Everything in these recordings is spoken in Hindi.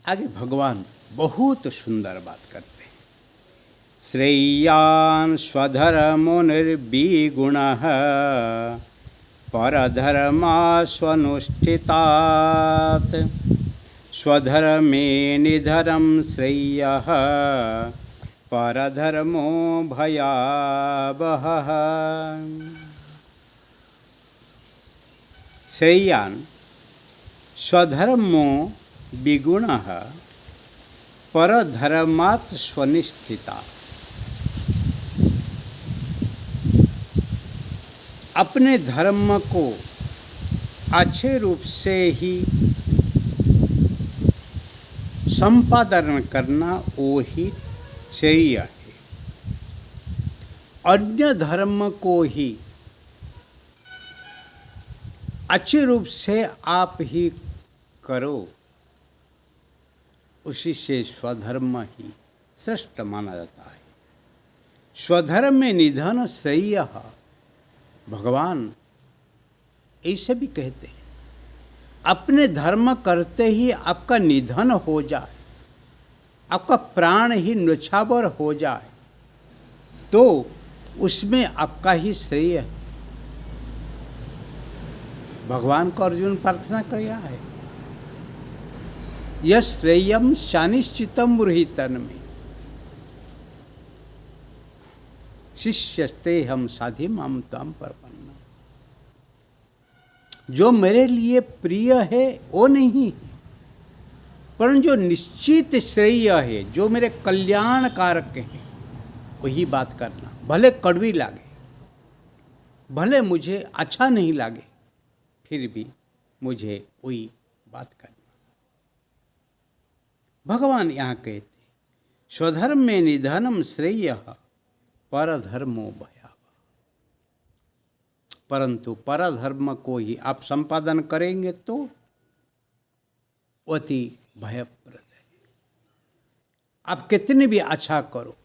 आगे भगवान बहुत सुंदर बात करते हैं। श्रेयान् स्वधर्मोनिर्विगुणः परधर्मास्वनुष्ठितात् स्वधर्मे निधनं श्रेयः परधर्मो भयावहः। श्रेयान् स्वधर्मो विगुणः परधर्मात् स्वनिष्ठितात्। अपने धर्म को अच्छे रूप से ही संपादन करना वो ही श्रेय है। अन्य धर्म को ही अच्छे रूप से आप ही करो, उसी से स्वधर्म ही श्रेष्ठ माना जाता है। स्वधर्म में निधन श्रेय, भगवान ऐसे भी कहते हैं। अपने धर्म करते ही आपका निधन हो जाए, आपका प्राण ही न्यौछावर हो जाए, तो उसमें आपका ही श्रेय है। भगवान को अर्जुन प्रार्थना किया है, यह श्रेयम शानिश्चितम ब्रूहीतन में शिष्यस्ते हम साधि माम त्वाम प्रपन्न। जो मेरे लिए प्रिय है वो नहीं है, परंतु जो निश्चित श्रेय है, जो मेरे कल्याण कारक है, वही बात करना। भले कड़वी लागे, भले मुझे अच्छा नहीं लागे, फिर भी मुझे वही बात करना। भगवान यहाँ कहते स्वधर्म में निधनम श्रेय परधर्मो भयावह। परंतु परधर्म को ही आप संपादन करेंगे तो अति भयप्रद है। आप कितने भी अच्छा करो,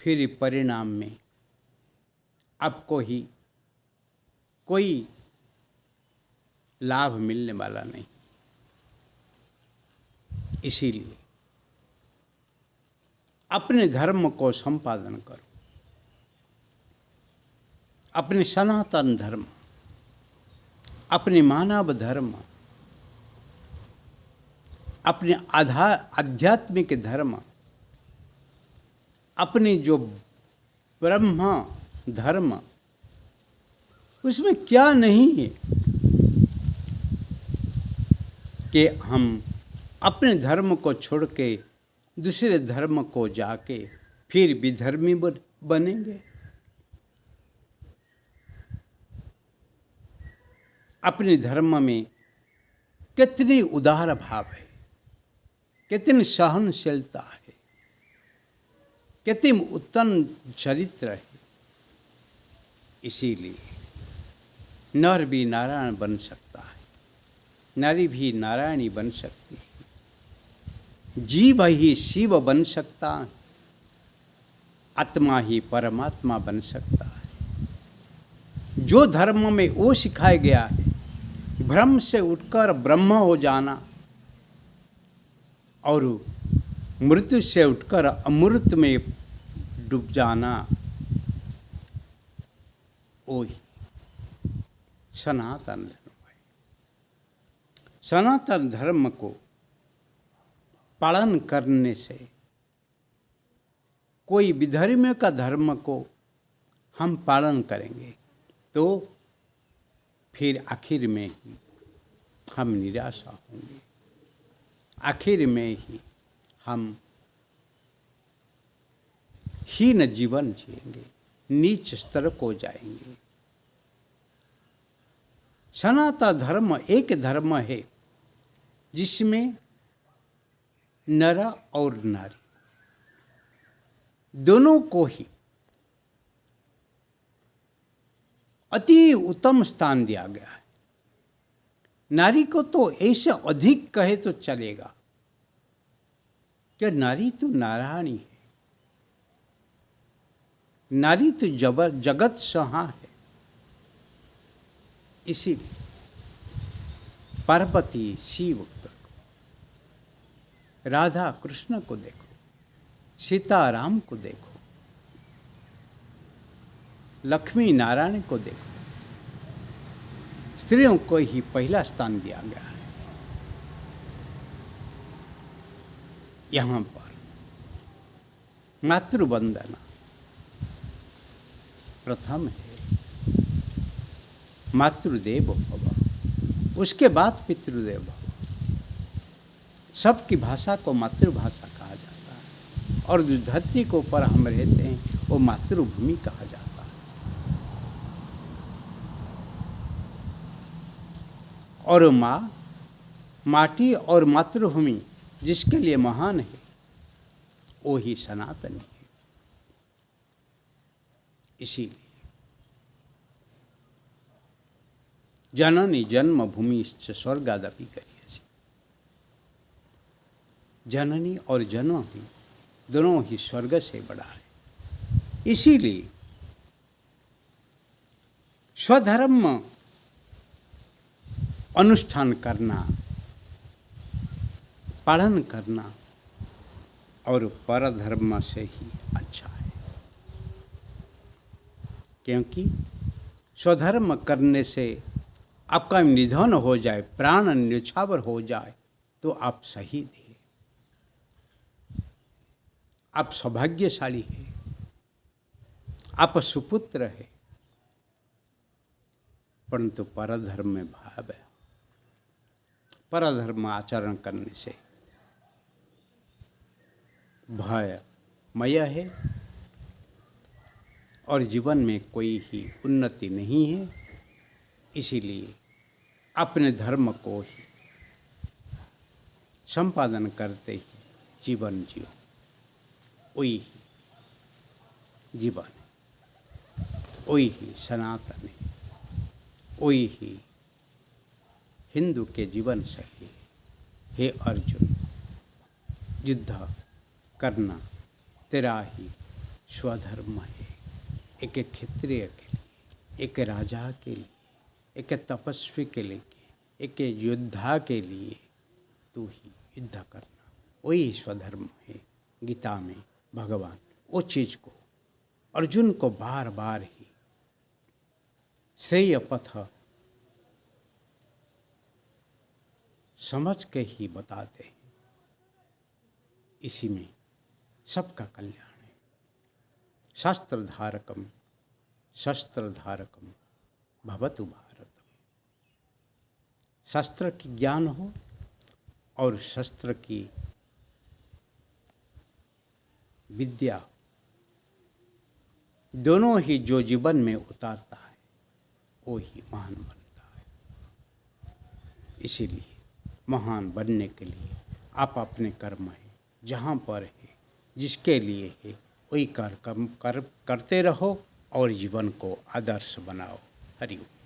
फिर परिणाम में आपको ही कोई लाभ मिलने वाला नहीं। इसीलिए अपने धर्म को संपादन करो, अपने सनातन धर्म, अपने मानव धर्म, अपने आध्यात्मिक धर्म, अपने जो ब्रह्म धर्म, उसमें क्या नहीं है कि हम अपने धर्म को छोड़ के दूसरे धर्म को जाके फिर विधर्मी बनेंगे। अपने धर्म में कितनी उदार भाव है, कितनी सहनशीलता है, कितनी उत्तम चरित्र है। इसीलिए नर भी नारायण बन सकता है, नारी भी नारायणी बन सकती है, जीव ही शिव बन सकता है, आत्मा ही परमात्मा बन सकता है। जो धर्म में वो सिखाया गया है, भ्रम से उठकर ब्रह्म हो जाना और मृत्यु से उठकर अमृत में डूब जाना, वो ही सनातन धर्म है। सनातन धर्म को पालन करने से कोई विधर्म का धर्म को हम पालन करेंगे तो फिर आखिर में ही हम निराशा होंगे, आखिर में ही हम हीन जीवन जिएंगे, नीच स्तर को जाएंगे। सनातन धर्म एक धर्म है जिसमें नर और नारी दोनों को ही अति उत्तम स्थान दिया गया है। नारी को तो ऐसे अधिक कहे तो चलेगा कि नारी तो नारायणी है, नारी तो जगत सहा है। इसीलिए पार्वती शिव तक राधा कृष्ण को देखो, सीताराम को देखो, लक्ष्मी नारायण को देखो। स्त्रियों को ही पहला स्थान दिया गया है। यहाँ पर मातृवंदना प्रथम है, मातृदेवो भव, उसके बाद पितृदेव भव। सबकी भाषा को मातृभाषा कहा जाता है और जिस धरती के ऊपर हम रहते हैं वो मातृभूमि कहा जाता है। और माँ, माटी और मातृभूमि जिसके लिए महान है वो ही सनातन है। इसीलिए जननी जन्मभूमि स्वर्गादपि करियसि। जननी और जन्मभूमि दोनों ही स्वर्ग से बड़ा है। इसीलिए स्वधर्म अनुष्ठान करना, पालन करना और परधर्म से ही अच्छा है। क्योंकि स्वधर्म करने से आपका निधन हो जाए, प्राण न्यौछावर हो जाए तो आप शहीद हैं, आप सौभाग्यशाली हैं, आप सुपुत्र हैं। परंतु परधर्म में भाव है, परधर्म आचरण करने से भयमय है और जीवन में कोई ही उन्नति नहीं है। इसीलिए अपने धर्म को ही संपादन करते ही जीवन जियो, वही ही जीवन है, वही ही सनातन है, वही ही हिंदू के जीवन शैली है। हे अर्जुन, युद्ध करना तेरा ही स्वधर्म है। एक क्षत्रिय के लिए, एक राजा के लिए, एक तपस्वी के लिए, एक योद्धा के लिए तू ही युद्ध करना, वही स्वधर्म है। गीता में भगवान वो चीज़ को अर्जुन को बार बार ही श्रेय पथ समझ के ही बताते हैं। इसी में सबका कल्याण है। शास्त्रधारकम शस्त्रधारकम भवतु भारतम। शास्त्र की ज्ञान हो और शस्त्र की विद्या, दोनों ही जो जीवन में उतारता है वो ही महान बनता है। इसीलिए महान बनने के लिए आप अपने कर्म है, जहाँ पर है, जिसके लिए है, वही कर्म करते रहो और जीवन को आदर्श बनाओ। हरि ओम।